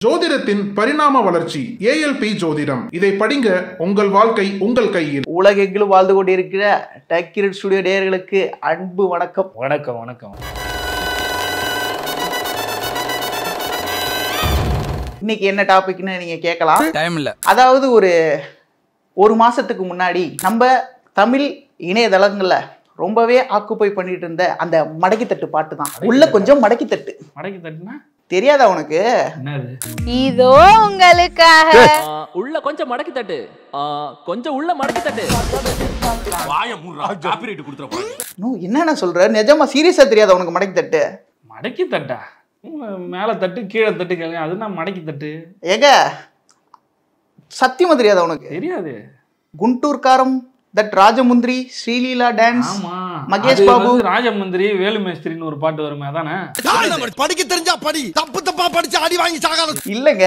ஜோதிடத்தின் பரிணாம வளர்ச்சி ALP ஜோதிடம். இதை படிங்க, உங்கள் வாழ்க்கை உங்கள் கையில். உலகெங்கிலும் வாழ்ந்து கொண்டிருக்கிற நக்கீரன் ஸ்டுடியோ நேயர்களுக்கு அன்பு வணக்கம். வணக்கம் வணக்கம். இன்னைக்கு என்ன டாபிக்னு நீங்க கேட்கலாம். டைம் இல்ல. அதாவது ஒரு மாசத்துக்கு முன்னாடி நம்ம தமிழ் இணையதளங்கள்ல ரொம்பவே ஆக்குப்பை பண்ணிட்டு இருந்த அந்த மடக்கி தட்டு பாட்டு தான். உள்ள கொஞ்சம் மடக்கி தட்டு. மடக்கி தட்டுனா தெரியாதா உனக்கு? என்னது? இதோ உங்களுக்காக. உள்ள கொஞ்சம் மடக்கி தட்டு, கொஞ்சம் உள்ள மடக்கி தட்டு. என்னென்ன சொல்ற? நிஜமா சீரியஸா தெரியாதா உனக்கு மடக்கி தட்டு? மடக்கி தட்டா? மேல தட்டு கீழே தட்டு கேளுங்க, அது நான் மடக்கி தட்டு. ஏங்க சத்தியமா தெரியாதா உனக்கு? தெரியாது. குண்டூர்காரம், தட் ராஜமுந்திரி, ஸ்ரீலீலா டான்ஸ், ஆமா, மகேஷ் பாபு, ராஜமந்திரி, வேலுமேஸ்திரின்னு ஒரு பாட்டு வருமே, அதானே? படிக்க தெரிஞ்சா படி, தப்பு தப்பா படிச்சு அடி வாங்கி சாகாது. இல்லங்க,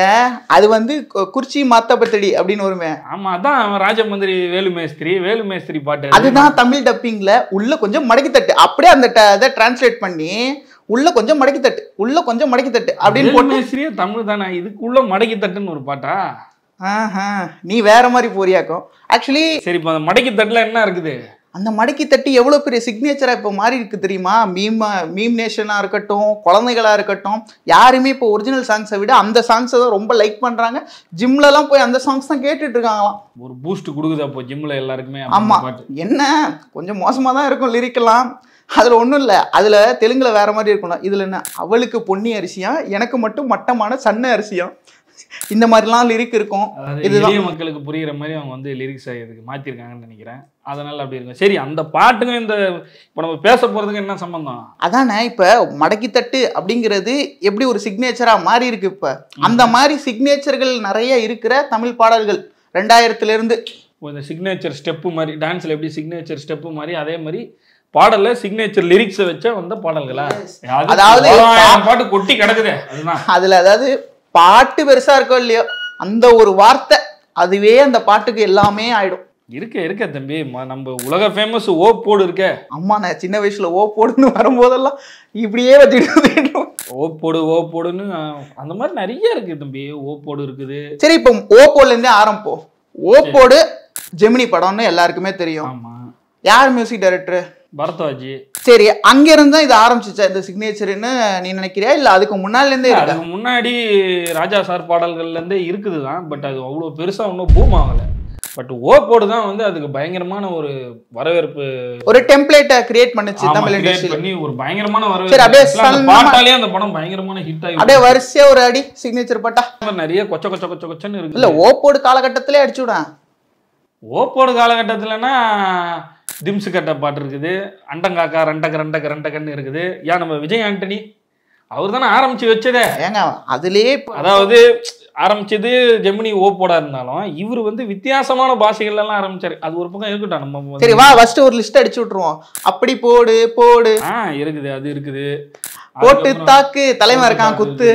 அது குறிச்சி மாத்தப்பத்தடி அப்படின்னு வருமே. ஆமா, அதான் ராஜமந்திரி வேலுமேஸ்திரி பாட்டு. அதுதான் தமிழ் டப்பிங்ல உள்ள கொஞ்சம் மடக்கி தட்டு. அப்படியே அந்த அதை டிரான்ஸ்லேட் பண்ணி உள்ள கொஞ்சம் மடக்கி தட்டு, உள்ள கொஞ்சம் மடக்கி தட்டு அப்படின்னு வேலுமேஸ்திரியே தமிழ் தானே? இதுக்குள்ள மடக்கி தட்டுன்னு ஒரு பாட்டா? நீ வேற மாதிரி போறியாக்கும். ஆக்சுவலி சரி, இப்போ அந்த மடக்கி தட்டுல என்ன இருக்குது? அந்த மடக்கி தட்டு எவ்வளவு பெரிய சிக்னேச்சரா இப்போ மாறி இருக்கு தெரியுமா? மீம் நேஷனா இருக்கட்டும், குழந்தைகளா இருக்கட்டும், யாருமே இப்போ ஒரிஜினல் சாங்ஸை விட அந்த சாங்ஸை தான் ரொம்ப லைக் பண்றாங்க. ஜிம்ல எல்லாம் போய் அந்த சாங்ஸ் தான் கேட்டுட்டு இருக்காங்களாம். ஒரு பூஸ்ட் கொடுக்குது அப்போ ஜிம்ல எல்லாருக்குமே. ஆமா, என்ன கொஞ்சம் மோசமா தான் இருக்கும் லிரிக்கலாம். அதுல ஒண்ணும் இல்ல, அதுல தெலுங்குல வேற மாதிரி இருக்கணும். இதுல என்ன, அவளுக்கு பொன்னி அரிசியா, எனக்கு மட்டும் மட்டமான சன்ன அரிசியா, இந்த மாதிரிலாம் லிரிக் இருக்கும். எளிய மக்களுக்கு புரியுற மாதிரி அவங்க வந்து லிரிக்ஸ் இதுக்கு மாத்திருக்காங்கன்னு நினைக்கிறேன். அதனால அப்படி இருக்கும். சரி, அந்த பாட்டுங்க இந்த இப்போ நம்ம பேச போறதுக்கு என்ன சம்பந்தம்? அதானே, இப்ப மடக்கி தட்டு அப்படிங்கிறது எப்படி ஒரு சிக்னேச்சரா மாறி இருக்கு. இப்ப அந்த மாதிரி சிக்னேச்சர்கள் நிறைய இருக்கிற தமிழ் பாடல்கள் 2000 இருந்து. இந்த சிக்னேச்சர் ஸ்டெப்பு மாதிரி, டான்ஸ்ல எப்படி சிக்னேச்சர் ஸ்டெப்பு மாதிரி, அதே மாதிரி பாடல்ல சிக்னேச்சர் லிரிக்ஸை வச்சா வந்த பாடல்களா? அதாவது பாட்டு கொட்டி கிடக்குது. அதுதான் அதுல, அதாவது பாட்டு பெருசா இருக்கோ இல்லையோ, அந்த ஒரு வார்த்தை அதுவே அந்த பாட்டுக்கு எல்லாமே ஆயிடும். இருக்க தம்பி, நம்ம உலக ஃபேமஸ் ஓ போடு இருக்க. அம்மா, நான் சின்ன வயசுல ஓ போடுன்னு வரும்போதெல்லாம் இப்படியே வச்சுட்டு ஓ போடுன்னு அந்த மாதிரி நிறைய இருக்கு தம்பி. ஓ போடு இருக்குது. சரி, இப்போ ஓ போடுல இருந்தே ஆரம்பிப்போம். ஓ போடு ஜெமினி படம்னு எல்லாருக்குமே தெரியும். ஆமா. யார் மியூசிக் டைரக்டர்? பரத்வாஜ். சரி, அங்க இருந்தா இது ஆரம்பிச்சிச்சா இந்த சிக்னேச்சர்னு நீ நினைக்கிறியா, இல்ல அதுக்கு முன்னால இருந்தே? அதுக்கு முன்னாடி ராஜா சார் பாடல்கள்ல இருந்தே இருக்குதுதான். பட் அது அவ்வளவு பெருசா ஒன்றும் பூம் ஆகல. பட் ஓ போடு தான் வந்து அதுக்கு பயங்கரமான ஒரு வரவேற்பு, ஒரு டெம்ப்ளேட்டை கிரியேட் பண்ணுச்சு தமிழ் இண்டஸ்ட்ரியில. பண்ணி ஒரு பயங்கரமான சரி, வரவேற்பு. அப்படியே பாட்டாலே அந்த படம் பயங்கரமான ஹிட் ஆகி அப்படியே வரிசையா ஒரு அடி சிக்னேச்சர் பாட்டா நிறைய கொச்சன்னு இருக்கு. இல்ல, ஓ போடு காலகட்டத்திலே அடிச்சு விடான். ஓ போடு காலகட்டத்துலன்னா திம்சு கட்ட பாட்டு இருக்குது, அண்டங்காக்கா ரெண்டக்கன்னு இருக்குது. ஏன் நம்ம விஜய் ஆண்டனி அவர் தானே ஆரம்பிச்சு வச்சதே. ஏங்க அதுலயே, அதாவது ஆரம்பிச்சது ஜெமினி ஓ போடா இருந்தாலும் இவர் வந்து வித்தியாசமான பாஷைகள் எல்லாம் ஆரம்பிச்சாரு. அது ஒரு பக்கம் இருக்கட்டும். நம்ம சரி வா, ஃபர்ஸ்ட் ஒரு லிஸ்ட் அடிச்சு விட்டுருவோம். அப்படி போடு இருக்குது, அது இருக்குது. போட்டு தாக்கு, தலைமை இருக்கான் குத்து,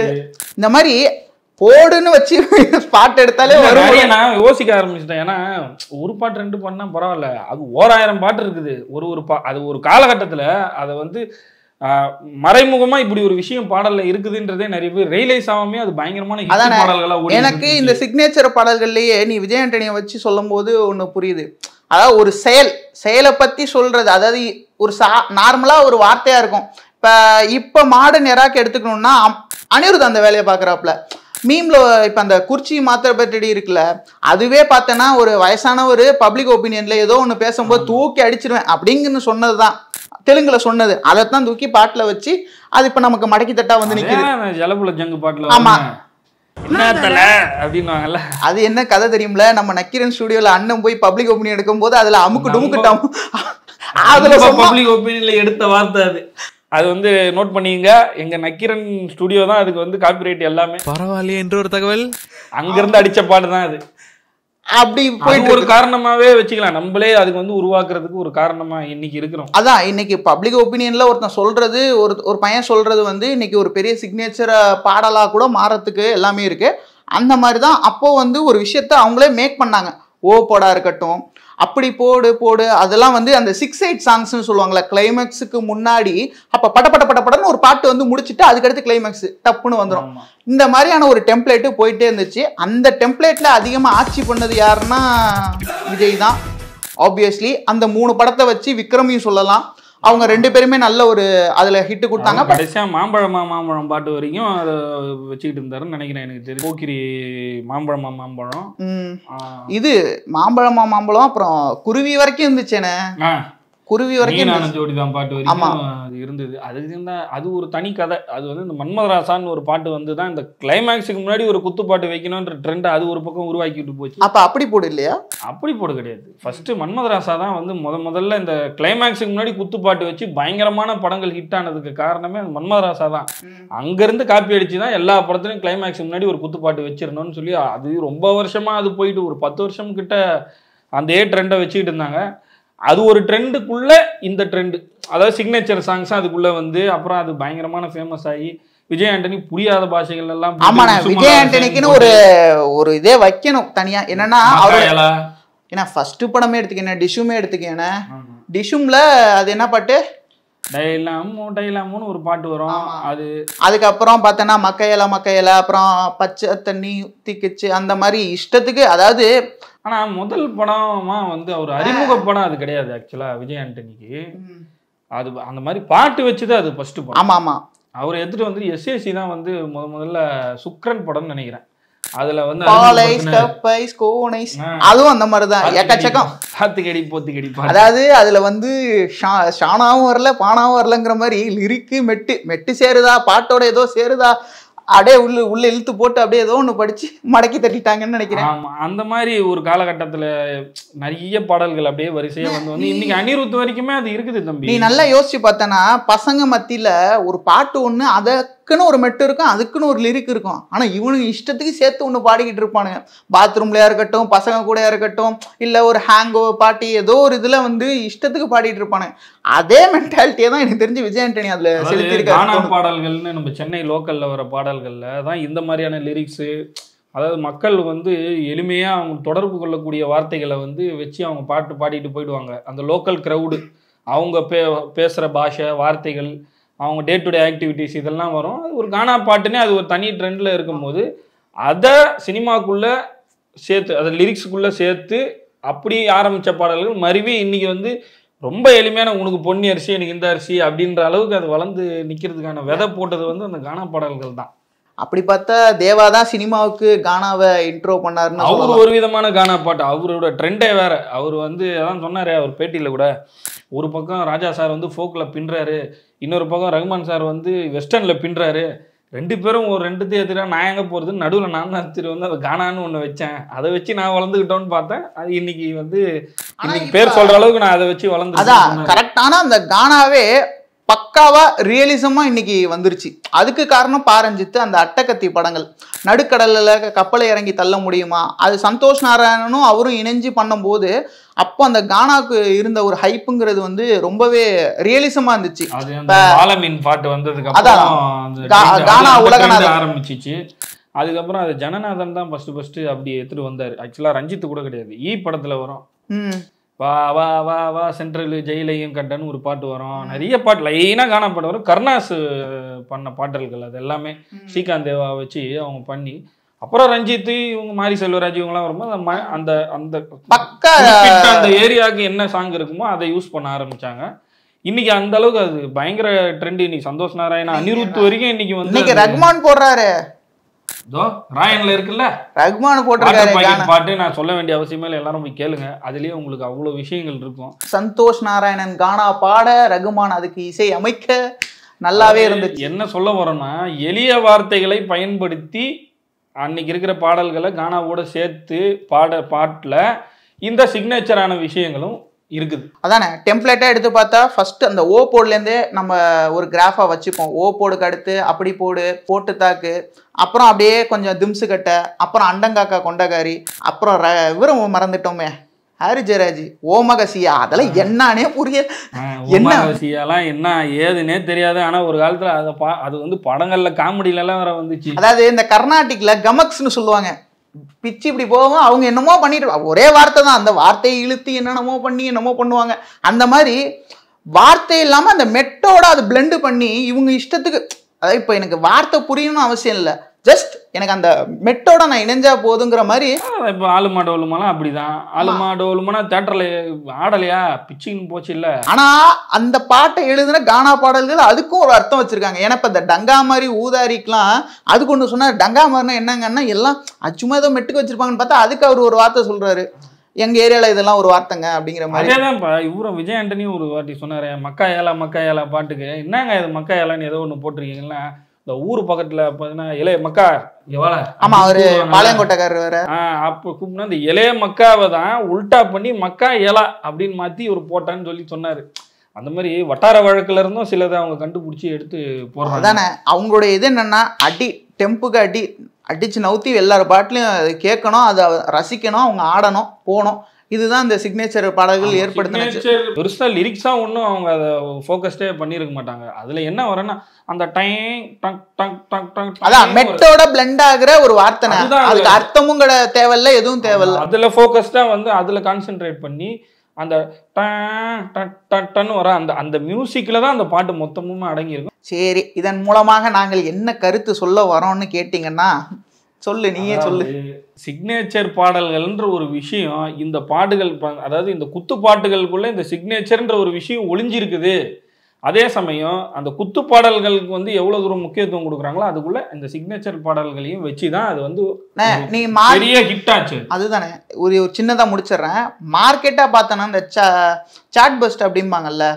இந்த மாதிரி போடுன்னு வச்சு பாட்டு எடுத்தாலே நான் யோசிக்க ஆரம்பிச்சிட்டேன். ஏன்னா ஒரு பாட்டு ரெண்டு பாட்டுனா பரவாயில்ல, அது 1000 பாட்டு இருக்குது. அது ஒரு காலகட்டத்துல அதை வந்து மறைமுகமா இப்படி ஒரு விஷயம் பாடல்ல இருக்குதுன்றதே நிறைய பேர் ரியலைஸ் ஆகாமே அது பயங்கரமான பாடல்களா. எனக்கு இந்த சிக்னேச்சர் பாடல்கள்லயே நீ விஜய் ஆண்டனியை வச்சு சொல்லும் போது ஒண்ணு புரியுது. அதாவது ஒரு செயலை பத்தி சொல்றது, அதாவது ஒரு நார்மலா ஒரு வார்த்தையா இருக்கும். இப்ப மாடர்ன் எராக்கு எடுத்துக்கணும்னா அனிருத் அந்த வேலையை பாக்குறாப்புல. மீம்ல இப்ப அந்த குறிச்சி மாத்திரப்பட்டடி இருக்குல்ல, அதுவே பார்த்தேன்னா ஒரு வயசான ஒரு பப்ளிக் ஒப்பீனியன்ல ஏதோ ஒண்ணு பேசும்போது தூக்கி அடிச்சிருவேன் அப்படிங்கன்னு சொன்னதுதான், தெலுங்குல சொன்னது. அதைத்தான் தூக்கி பாட்டுல வச்சு அது இப்ப நமக்கு மடக்கி தட்டா வந்து நிக்குது. ஜலபுல ஜங்கு பாட்டுல. ஆமா, அப்படின்னாங்கல்ல. அது என்ன கதை தெரியும்ல, நம்ம நக்கீரன் ஸ்டுடியோல அண்ணன் போய் பப்ளிக் ஒப்பீனியன் எடுக்கும் போது அதுல அமுக்கு டுமுக்கிட்டாம். அதுல பப்ளிக் ஒப்பீனியன்ல எடுத்த வார்த்தை அது. அது வந்து நோட் பண்ணிங்க, எங்க நக்கீரன் ஸ்டுடியோ தான் அதுக்கு வந்து காப்பிரைட் எல்லாமே. பரவாயில்லையே என்ற ஒரு தகவல். அங்கிருந்து அடிச்ச பாட்டு தான் அது. அப்படி போயிட்டு ஒரு காரணமாவே வச்சுக்கலாம். நம்மளே அதுக்கு வந்து உருவாக்குறதுக்கு ஒரு காரணமா இன்னைக்கு இருக்கிறோம். அதான் இன்னைக்கு பப்ளிக் ஒப்பீனியன்ல ஒருத்தன் சொல்றது, ஒரு பையன் சொல்றது வந்து இன்னைக்கு ஒரு பெரிய சிக்னேச்சர் பாடலா கூட மாறத்துக்கு எல்லாமே இருக்கு. அந்த மாதிரி தான் அப்போ வந்து ஒரு விஷயத்த அவங்களே மேக் பண்ணாங்க. ஓ போடா இருக்கட்டும், அப்படி போடு அதெல்லாம் வந்து அந்த 6-8 சாங்ஸ்னு சொல்லுவாங்கல்ல, கிளைமேக்ஸுக்கு முன்னாடி அப்போ படன்னு ஒரு பாட்டு வந்து முடிச்சுட்டு அதுக்கடுத்து கிளைமேக்ஸ் டப்புன்னு வந்துடும். இந்த மாதிரியான ஒரு டெம்ப்ளேட்டு போயிட்டே இருந்துச்சு. அந்த டெம்ப்ளேட்ல அதிகமாக ஆட்சி பண்ணது யாருன்னா விஜய் தான். ஆப்வியஸ்லி அந்த 3 படத்தை வச்சு விக்ரமையும் சொல்லலாம். அவங்க 2 பேருமே நல்ல ஒரு அதுல ஹிட் கொடுத்தாங்க. கடைசியா மாம்பழம் பாட்டு வரைக்கும் அதை வச்சுக்கிட்டு இருந்தாருன்னு நினைக்கிறேன். எனக்கு தெரியும் போக்கிரி மாம்பழம் இது மாம்பழம் அப்புறம் குருவி வரைக்கும் இருந்துச்சேனே. குருவி வரைக்கும் ஜோடி தான் பாட்டு வரைக்கும் அது இருந்தது. அது ஒரு தனி கதை. அது வந்து இந்த மன்மதராசான்னு ஒரு பாட்டு வந்து தான் இந்த கிளைமேக்ஸுக்கு முன்னாடி ஒரு குத்து பாட்டு வைக்கணும்ன்ற ட்ரெண்ட் அது ஒரு பக்கம் உருவாக்கிட்டு போச்சு. அப்ப அப்படி போடு இல்லையா? அப்படி போடு கிடையாது. ஃபர்ஸ்ட் மன்மதராசா தான் வந்து முதல்ல இந்த கிளைமேக்ஸுக்கு முன்னாடி குத்து பாட்டு வச்சு பயங்கரமான படங்கள் ஹிட் ஆனதுக்கு காரணமே அந்த மன்மதராசா தான். அங்கிருந்து காப்பி அடிச்சு தான் எல்லா படத்துலையும் கிளைமேக்ஸுக்கு முன்னாடி ஒரு குத்து பாட்டு வச்சிடணும்னு சொல்லி அது ரொம்ப வருஷமா அது போயிட்டு ஒரு 10 வருஷம் கிட்ட அந்த ட்ரெண்டை வச்சுக்கிட்டு இருந்தாங்க. அது ஒரு ட்ரெண்டுக்குள்ள இந்த ட்ரெண்டு, அதாவது சிக்னேச்சர் சாங்ஸ் அதுக்குள்ள வந்து அப்புறம் அது பயங்கரமான ஃபேமஸ் ஆகி விஜய் ஆண்டனி புரியாத பாஷைகள் எல்லாம். ஆமாண்ணா, விஜய் ஆண்டனிக்குன்னு ஒரு இதே வைக்கணும் தனியா. என்னன்னா ஏன்னா ஃபர்ஸ்ட் படமே எடுத்துக்கேன், டிஷுமே எடுத்துக்கேன். டிஷும்ல அது என்ன பாட்டு, டைலாமுன்னு ஒரு பாட்டு வரும். அதுக்கப்புறம் பார்த்தோன்னா மக்கையலா, அப்புறம் பச்சை தண்ணி தீக்குச்சு, அந்த மாதிரி இஷ்டத்துக்கு. அதாவது ஆனா முதல் படமா வந்து அவர் அறிமுக படம் அது கிடையாது ஆக்சுவலா விஜய் ஆண்டனிக்கு. அது அந்த மாதிரி பாட்டு வச்சுதான் அது ஃபர்ஸ்ட் படம். ஆமா அவர் எடுத்துட்டு வந்து எஸ்ஏசி தான் வந்து முதல்ல சுக்ரன் படம்னு நினைக்கிறேன். அதுல வந்து அதுவும் அந்த மாதிரிதான் எக்கச்சக்கம் பாத்துக்கடி போத்துக்கடி. அதாவது அதுல வந்து ஷானாவும் வரல பானாவும் வரலங்கிற மாதிரி லிரிக்கு மெட்டு சேருதா, பாட்டோட ஏதோ சேருதா, அப்படியே உள்ள இழுத்து போட்டு அப்படியே ஏதோ ஒண்ணு படிச்சு மடக்கி தட்டிட்டாங்கன்னு நினைக்கிறேன். ஆமா, அந்த மாதிரி ஒரு காலகட்டத்துல நிறைய பாடல்கள் அப்படியே வரிசையா வந்து இன்னைக்கு அனிருத் வரைக்குமே அது இருக்குது தம்பி. நீ நல்லா யோசிச்சு பார்த்தனா பசங்க மத்தியில ஒரு பாட்டு ஒண்ணு அதுக்குன்னு ஒரு மெட்டு இருக்கும், அதுக்குன்னு ஒரு லிரிக் இருக்கும். ஆனா இவனுங்க இஷ்டத்துக்கு சேர்த்து ஒண்ணு பாடிக்கிட்டு இருப்பானுங்க. பாத்ரூம்லயா இருக்கட்டும், பசங்க கூட இருக்கட்டும், இல்ல ஒரு ஹேங்கோ பாட்டி ஏதோ ஒரு இதுல வந்து இஷ்டத்துக்கு பாடிட்டு இருப்பானுங்க. அதே மென்டாலிட்டியே தான் எனக்கு தெரிஞ்சு விஜய் ஆண்டனி அதுல செலுத்திருக்காரு. பாடல்கள்னு நம்ம சென்னை லோக்கல்ல வர பாடல்கள்ல தான் இந்த மாதிரியான லிரிக்ஸ், அதாவது மக்கள் வந்து எளிமையாக அவங்க தொடர்பு கொள்ளக்கூடிய வார்த்தைகளை வந்து வச்சு அவங்க பாட்டு பாடிட்டு போயிடுவாங்க. அந்த லோக்கல் க்ரௌடு அவங்க பேசுகிற பாஷை, வார்த்தைகள், அவங்க டே டு டே ஆக்டிவிட்டிஸ் இதெல்லாம் வரும். அது ஒரு கானா பாட்டுன்னே அது ஒரு தனி ட்ரெண்டில் இருக்கும்போது அதை சினிமாக்குள்ளே சேர்த்து, அதை லிரிக்ஸுக்குள்ளே சேர்த்து அப்படி ஆரம்பித்த பாடல்கள் மறுபடி இன்றைக்கி வந்து ரொம்ப எளிமையான உனக்கு பொன்னி அரிசி எனக்கு இந்த அரிசி அப்படின்ற அளவுக்கு அது வளர்ந்து நிற்கிறதுக்கான விதை போட்டது வந்து அந்த கானா பாடல்கள் தான். அப்படி பார்த்தா தேவா தான் சினிமாவுக்கு கானாவை இன்ட்ரோ பண்ணாருன்னு. அவரு ஒரு விதமான கானா பாட்டு, அவரோட ட்ரெண்டே வேற. அவர் வந்து அதான் சொன்னாரு அவர் பேட்டியில் கூட, ஒரு பக்கம் ராஜா சார் வந்து ஃபோக்கில் பின்னுறாரு, இன்னொரு பக்கம் ரகுமான் சார் வந்து வெஸ்டர்னில் பின்னுறாரு. 2 பேரும் ஒரு 2 எடுத்துட்டா நான் எங்கே போகிறது, நடுவில் நான் தான் எடுத்துட்டு வந்து அதை கானான்னு ஒன்று வச்சேன், அதை வச்சு நான் வளர்ந்துக்கிட்டோன்னு பார்த்தேன். அது இன்னைக்கு வந்து இன்னைக்கு பேர் சொல்கிற அளவுக்கு நான் அதை வச்சு வளர்ந்து. அதான் கரெக்டான அந்த கானாவே பக்காவா ரியலிசமா இன்னைக்கு வந்துருச்சு. அதுக்கு காரணம் பாரஞ்சித்து அந்த அட்டகத்தி படங்கள். நடுக்கடல்ல கப்பலை இறங்கி தள்ள முடியுமா, அது சந்தோஷ் நாராயணனும் அவரும் இணைஞ்சு பண்ணும்போது அப்போ அந்த கானாக்கு இருந்த ஒரு ஹைப்புங்கிறது வந்து ரொம்பவே ரியலிசமா இருந்துச்சு. பாட்டு வந்ததுக்கு அப்புறம் கானா உலகநாதன் ஆரம்பிச்சிச்சு. அதுக்கப்புறம் அது ஜனநாதன் தான் ஃபர்ஸ்ட் அப்படி எடுத்துட்டு வந்தாரு. ஆக்சுவலா ரஞ்சித் கூட கிடையாது. படத்துல வரும் வா வா வா வா சென்ட்ரல் ஜெயிலையும் கட்டன்னு ஒரு பாட்டு வரும். நிறைய பாட்டு லைனா கானா பாட்டு வரும். கருணாஸ் பண்ண பாடல்கள் அது எல்லாமே ஸ்ரீகாந்த் தேவா வச்சு அவங்க பண்ணி, அப்புறம் ரஞ்சித் இவங்க மாரி செல்வராஜ் இவங்கெல்லாம் வரும்போது அந்த அந்த அந்த ஏரியாவுக்கு என்ன சாங் இருக்குமோ அதை யூஸ் பண்ண ஆரம்பிச்சாங்க. இன்னைக்கு அந்த அளவுக்கு அது பயங்கர ட்ரெண்ட். இன்னைக்கு சந்தோஷ் நாராயணன், அனிருத் வரைக்கும் இன்னைக்கு வந்து ரகுமான் போடுறாரு. ராயன்ல இருக்குல்ல ரகுமான் போட்டிருக்காரு பாட்டு. நான் சொல்ல வேண்டிய அவசியமே இல்லை, எல்லாரும் போய் கேளுங்க. அதுலயே உங்களுக்கு அவ்வளவு விஷயங்கள் இருக்கும். சந்தோஷ் நாராயணன் கானா பாட, ரகுமான் அதுக்கு இசை அமைக்க நல்லாவே இருந்துச்சு. என்ன சொல்ல வரோம்னா, எளிய வார்த்தைகளை பயன்படுத்தி அன்னைக்கு இருக்கிற பாடல்களை கானாவோட சேர்த்து பாட்டுல இந்த சிக்னேச்சரான விஷயங்களும் இருக்குது. அதானே டெம்ப்ளேட்டா எடுத்து பார்த்தா ஃபர்ஸ்ட் அந்த ஓ போர்ட்லேருந்தே நம்ம ஒரு கிராஃபா வச்சுப்போம். ஓ போர்டுக்கு அடுத்து அப்படி போட்டு தாக்கு, அப்புறம் அப்படியே கொஞ்சம் திம்சு கட்டை, அப்புறம் அண்டங்காக்கா கொண்டகாரி, அப்புறம் இவரும் மறந்துட்டோமே ஹாரி ஜெயராஜ் ஓமகசியா. அதெல்லாம் என்னன்னே புரியல, ஓமகசியாலாம் என்ன ஏதுன்னே தெரியாது. ஆனா ஒரு காலத்துல அது வந்து படங்கள்ல காமெடியில எல்லாம் வேற வந்துச்சு. அதாவது இந்த கர்நாடிக்ல கமக்ஸ்னு சொல்லுவாங்க. பிச்சு இப்படி போகும், அவங்க என்னமோ பண்ணிட்டு ஒரே வார்த்தை தான், அந்த வார்த்தையை இழுத்து என்னென்னமோ பண்ணி என்னமோ பண்ணுவாங்க. அந்த மாதிரி வார்த்தை இல்லாமல் அந்த மெட்டோட அது பிளெண்டு பண்ணி இவங்க இஷ்டத்துக்கு, அதாவது இப்போ எனக்கு வார்த்தை புரியணும்னு அவசியம் இல்லை, ஜஸ்ட் எனக்கு அந்த மெட்டோட நான் இணைஞ்சா போதுங்கிற மாதிரி. இப்போ ஆளுமா டோலுமாலாம் அப்படிதான். ஆளுமா டோலுமானா தேட்டர்ல ஆடலையா, பிச்சின்னு போச்சு இல்ல. ஆனா அந்த பாட்டை எழுதுன கானா பாடல்கள் அதுக்கும் ஒரு அர்த்தம் வச்சிருக்காங்க. ஏன்னா இப்ப இந்த டங்கா மாதிரி ஊதாரிக்கெல்லாம் அதுக்கு ஒன்று சொன்னா, டங்கா மாதிரினா என்னங்கன்னா எல்லாம் சும்மா ஏதோ மெட்டுக்கு வச்சிருப்பாங்கன்னு பார்த்தா அதுக்கு அவர் ஒரு வார்த்தை சொல்றாரு, எங்க ஏரியால இதெல்லாம் ஒரு வார்த்தைங்க அப்படிங்கிற மாதிரி. அதேதான்ப்பா இவரும் விஜய் ஆண்டனியும் ஒரு வாட்டி சொன்னாரு, மக்கா ஏலா பாட்டுக்கு என்னங்க இது மக்கா ஏலான்னு ஏதோ ஒன்று போட்டிருக்கீங்களா, இந்த ஊர் பக்கத்துல பார்த்தீங்கன்னா இளைய மக்கா எவ்வளோ. ஆமா, அவரு பாளையங்கோட்டைக்காரர் வேற. அப்போ கூப்பிட்டா இந்த இளைய மக்காவை தான் உல்டா பண்ணி மக்கா ஏலா அப்படின்னு மாத்தி ஒரு போட்டான்னு சொல்லி சொன்னாரு. அந்த மாதிரி வட்டார வழக்குல இருந்தும் சிலதை அவங்க கண்டுபிடிச்சி எடுத்து போறாங்க. அதானே அவங்களுடைய இது என்னன்னா, அடி டெம்புக்கு அடிச்சு நவுத்தி எல்லார் பாட்டிலையும் கேட்கணும், அதை ரசிக்கணும், அவங்க ஆடணும், போகணும். இதுதான் இந்த சிக்னேச்சர் பாடல்கள் ஏற்படுத்தினது. பெருசா லிரிக்ஸா ஒன்றும் அவங்க அதை ஃபோக்கஸ்டே பண்ணியிருக்க மாட்டாங்க. அதுல என்ன வரேன்னா அந்த time tongue tongue tongue tongue, அதான் மெட்டோட பிளெண்ட் ஆகுற ஒரு வார்த்தை, அதுக்கு அர்த்தமும் தேவையில்ல, எதுவும் தேவையில்ல. அதுல ஃபோக்கஸ்டா வந்து அதுல கான்சென்ட்ரேட் பண்ணி அந்த வர அந்த அந்த மியூசிக்ல தான் அந்த பாட்டு மொத்தமும் அடங்கி இருக்கும். சரி, இதன் மூலமாக நாங்கள் என்ன கருத்து சொல்ல வரோம்னு கேட்டீங்கன்னா சொல்லு, நீயே சொல்லு. சிக்னேச்சர் பாடல்கள்ன்ற ஒரு விஷயம், இந்த பாட்டுகள் அதாவது இந்த குத்து பாட்டுகளுக்குள்ள இந்த சிக்னேச்சர்ன்ற ஒரு விஷயம் ஒளிஞ்சிருக்குது. அதே சமயம் அந்த குத்து பாடல்களுக்கு வந்து எவ்வளவு தூரம் முக்கியத்துவம் கொடுக்குறாங்களோ அதுக்குள்ள இந்த சிக்னேச்சர் பாடல்களையும் வச்சுதான் அது வந்து நீ பெரிய ஹிட் ஆச்சு. அதுதானே ஒரு சின்னதா முடிச்சிடுறேன். மார்க்கெட்டா பார்த்தோன்னா இந்த சாட் பஸ்ட் அப்படிம்பாங்கல்ல,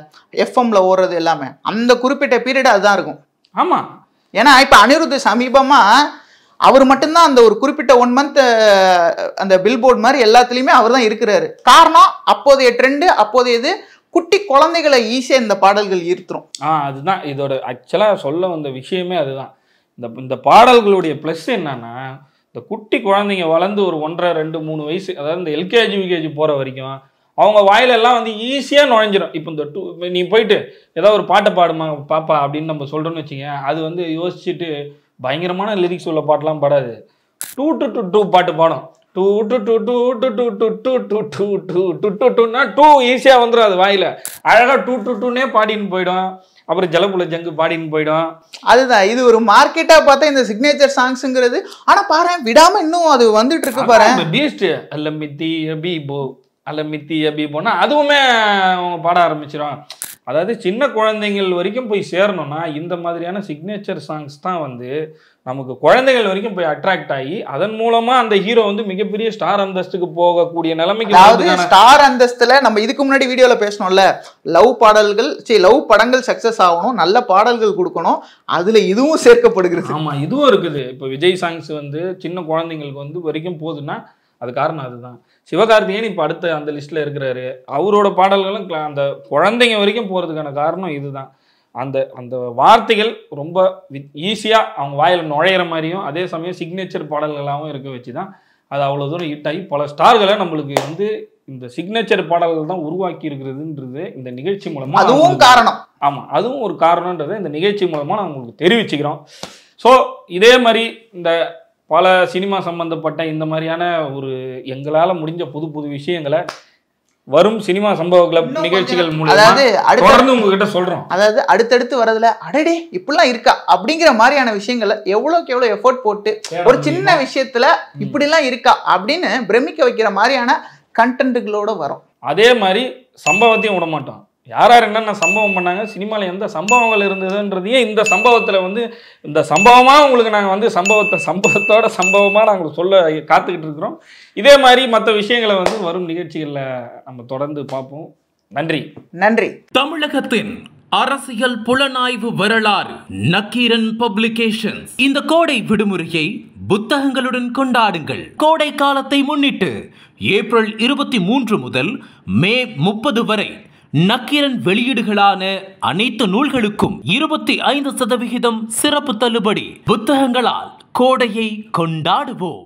எஃப்எம்ல ஓடுறது எல்லாமே அந்த குறிப்பிட்ட பீரியட் அதுதான் இருக்கும். ஆமா, ஏன்னா இப்ப அனிருத் சமீபமா அவர் மட்டும்தான் அந்த ஒரு குறிப்பிட்ட 1 மந்த் அந்த பில்போர்ட் மாதிரி எல்லாத்துலயுமே அவர் தான் இருக்கிறாரு. காரணம் அப்போதைய ட்ரெண்டு, அப்போதைய இது குட்டி குழந்தைகளை ஈஸியா இந்த பாடல்கள் ஈர்த்துரும். அதுதான் இதோட ஆக்சுவலா சொல்ல வந்த விஷயமே அதுதான். இந்த பாடல்களுடைய பிளஸ் என்னன்னா, இந்த குட்டி குழந்தைங்க வளர்ந்து ஒரு 1.5, 2, 3 வயசு, அதாவது இந்த எல்கேஜி யூகேஜி போற வரைக்கும் அவங்க வாயிலெல்லாம் வந்து ஈஸியாக நுழைஞ்சிடும். இப்போ இந்த நீ போயிட்டு ஏதாவது ஒரு பாட்டை பாடுமா பாப்பா அப்படின்னு நம்ம சொல்கிறோன்னு வச்சுங்க, அது வந்து யோசிச்சுட்டு பயங்கரமான லிரிக்ஸ் உள்ள பாட்டெலாம் பாடாது. 2 to 2 பாட்டு பாடும். 2 to 2 2 to 2 2 2 2 2 2 2 2னா 2 ஈஸியாக வந்துடும். அது வாயில் அழகாக 2 to 2னே பாடின்னு போயிடும். அப்புறம் ஜலப்புல ஜங்கு பாடின்னு போயிடும். அதுதான் இது ஒரு மார்க்கெட்டா பார்த்தா இந்த சிக்னேச்சர் சாங்ஸ்ங்கிறது. ஆனா பாரு விடாம இன்னும் அது வந்துட்டு இருக்கு பாரு. பீஸ்ட் அல்லமித்தி அபீபோ அல்லமித்தி அபீபோனா அதுவுமே அவங்க பாட ஆரம்பிச்சிடும். அதாவது சின்ன குழந்தைகள் வரைக்கும் போய் சேரணும்னா இந்த மாதிரியான சிக்னேச்சர் சாங்ஸ் தான் வந்து நமக்கு குழந்தைகள் வரைக்கும் போய் அட்ராக்ட் ஆகி அதன் மூலமா அந்த ஹீரோ வந்து மிகப்பெரிய ஸ்டார் அந்தஸ்துக்கு போகக்கூடிய நிலைமைக்கு. அதாவது ஸ்டார் அந்தஸ்துல நம்ம இதுக்கு முன்னாடி வீடியோல பேசணும்ல, லவ் பாடல்கள் லவ் படங்கள் சக்சஸ் ஆகணும், நல்ல பாடல்கள் கொடுக்கணும், அதுல இதுவும் சேர்க்கப்படுகிறது. ஆமா, இதுவும் இருக்குது. இப்போ விஜய் சாங்ஸ் வந்து சின்ன குழந்தைங்களுக்கு வந்து வரைக்கும் போகுதுன்னா அது காரணம் அதுதான். சிவகார்த்திகேயன் இப்போ அடுத்த அந்த லிஸ்ட்ல இருக்கிறாரு. அவரோட பாடல்களும் அந்த குழந்தைங்க வரைக்கும் போறதுக்கான காரணம் இதுதான். அந்த அந்த வார்த்தைகள் ரொம்ப ஈஸியாக அவங்க வாயில் நுழையிற மாதிரியும் அதே சமயம் சிக்னேச்சர் பாடல்களாகவும் இருக்க வச்சு தான் அது அவ்வளோ தூரம் ஹிட் ஆகி பல ஸ்டார்களை நம்மளுக்கு வந்து இந்த சிக்னேச்சர் பாடல்கள் தான் உருவாக்கி இருக்கிறதுன்றது இந்த நிகழ்ச்சி மூலமாக அதுவும் காரணம். ஆமாம், அதுவும் ஒரு காரணன்றதை இந்த நிகழ்ச்சி மூலமாக நான் உங்களுக்கு தெரிவிச்சுக்கிறோம். ஸோ இதே மாதிரி இந்த பல சினிமா சம்பந்தப்பட்ட இந்த மாதிரியான ஒரு எங்களால் முடிஞ்ச புது புது விஷயங்களை வரும் சினிமா சம்பவ கிளப் நிகழ்ச்சிகள் மூலமா தொடர்ந்து உங்ககிட்ட சொல்றோம். அதாவது அடுத்தடுத்து வரதுல அடடே இப்படிலாம் இருக்கா அப்படிங்கிற மாதிரியான விஷயங்களை எவ்வளோக்கு எவ்வளோ எஃபோர்ட் போட்டு ஒரு சின்ன விஷயத்துல இப்படிலாம் இருக்கா அப்படின்னு பிரமிக்க வைக்கிற மாதிரியான கண்டென்ட்டுகளோட வரும். அதே மாதிரி சம்பவத்தையும் விட மாட்டோம். யார் யார் என்னென்ன சம்பவம் பண்ணாங்க, சினிமாவில் எந்த சம்பவங்கள் இருந்ததுன்றதையும் இந்த சம்பவத்தில் வந்து இந்த சம்பவமாக உங்களுக்கு நாங்கள் வந்து சம்பவத்தோட சம்பவமாக நாங்கள் சொல்ல காத்துக்கிட்டு இருக்கிறோம். இதே மாதிரி மற்ற விஷயங்களை வந்து வரும் நிகழ்ச்சிகளில் நம்ம தொடர்ந்து பார்ப்போம். நன்றி. நன்றி. தமிழகத்தின் அரசியல் புலனாய்வு வரலாறு நக்கீரன் பப்ளிகேஷன்ஸ். இந்த கோடை விடுமுறையை புத்தகங்களுடன் கொண்டாடுங்கள். கோடை காலத்தை முன்னிட்டு ஏப்ரல் 23 முதல் மே 30 வரை நக்கீரன் வெளியீடுகளான அனைத்து நூல்களுக்கும் 25% சிறப்பு தள்ளுபடி. புத்தகங்களால் கோடையை கொண்டாடுவோம்.